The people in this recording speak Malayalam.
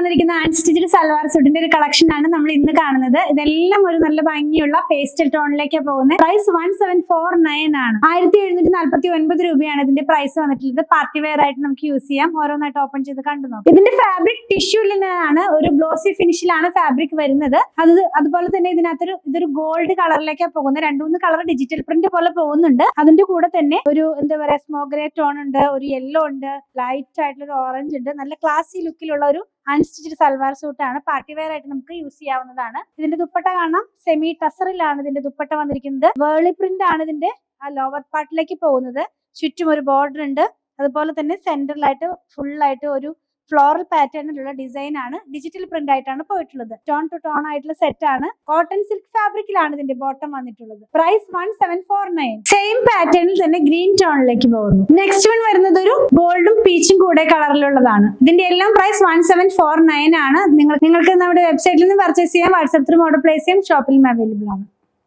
വന്നിരിക്കുന്ന അൺസ്റ്റിച്ച്ഡ് സൽവാർ സൂട്ടിന്റെ ഒരു കളക്ഷൻ ആണ് നമ്മൾ ഇന്ന് കാണുന്നത്. ഇതെല്ലാം ഒരു നല്ല ഭംഗിയുള്ള പേസ്റ്റൽ ടോണിലേക്ക് പോകുന്നത്. പ്രൈസ് 1749 ആണ്. 1749 രൂപയാണ് ഇതിന്റെ പ്രൈസ് വന്നിട്ടുള്ളത്. പാർട്ടി വെയർ ആയിട്ട് നമുക്ക് യൂസ് ചെയ്യാം. ഓരോന്നായിട്ട് ഓപ്പൺ ചെയ്ത് കണ്ടു നോക്കാം. ഇതിന്റെ ഫാബ്രിക് ടിഷ്യൂലിനാണ്, ഒരു ഗ്ലോസി ഫിനിഷിലാണ് ഫാബ്രിക് വരുന്നത്. അതുപോലെ തന്നെ ഇതൊരു ഗോൾഡ് കളറിലേക്കാണ് പോകുന്നത്. 2-3 കളർ ഡിജിറ്റൽ പ്രിന്റ് പോലെ പോകുന്നുണ്ട്. അതിന്റെ കൂടെ തന്നെ ഒരു എന്താ പറയാ സ്മോക്ക് ഗ്രേ ടോൺ ഉണ്ട്, ഒരു യെല്ലോ ഉണ്ട്, ലൈറ്റ് ആയിട്ടുള്ള ഒരു ഓറഞ്ച് ഉണ്ട്. നല്ല ക്ലാസി ലുക്കിലുള്ള ഒരു അൺസ്റ്റിച്ച്ഡ് സൽവാർ സൂട്ട് ആണ്. പാർട്ടി വെയർ ആയിട്ട് നമുക്ക് യൂസ് ചെയ്യാവുന്നതാണ്. ഇതിന്റെ ദുപ്പട്ട കാണാം, സെമി ടസറിലാണ് ഇതിന്റെ ദുപ്പട്ട വന്നിരിക്കുന്നത്. വേളി പ്രിന്റ് ആണ് ഇതിന്റെ ആ ലോവർ പാർട്ടിലേക്ക് പോകുന്നത്. ചുറ്റും ഒരു ബോർഡർ ഉണ്ട്. അതുപോലെ തന്നെ സെന്ററിലായിട്ട് ഫുൾ ആയിട്ട് ഒരു ഫ്ലോറൽ പാറ്റേണിലുള്ള ഡിസൈൻ ആണ്. ഡിജിറ്റൽ പ്രിന്റ് ആയിട്ടാണ് പോയിട്ടുള്ളത്. ടോൺ ടു ടോൺ ആയിട്ടുള്ള സെറ്റ് ആണ്. കോട്ടൺ സിൽക്ക് ഫാബ്രിക്കിലാണ് ഇതിന്റെ ബോട്ടം വന്നിട്ടുള്ളത്. പ്രൈസ് 1749. സെയിം പാറ്റേണിൽ തന്നെ ഗ്രീൻ ടോണിലേക്ക് പോകുന്നു. നെക്സ്റ്റ് വൺ വരുന്നത് ഒരു ഗോൾഡും പീച്ചും കൂടെ കളറിലുള്ളതാണ്. ഇതിന്റെ എല്ലാം പ്രൈസ് 1749 ആണ്. നിങ്ങൾക്ക് നമ്മുടെ വെബ്സൈറ്റിൽ നിന്ന് പർച്ചേസ് ചെയ്യാം. വാട്സ്ആപ്പ് ത്രൂ ഓർഡർ പ്ലേസ് ചെയ്യാം. ഷോപ്പിലും അവൈലബിൾ ആണ്.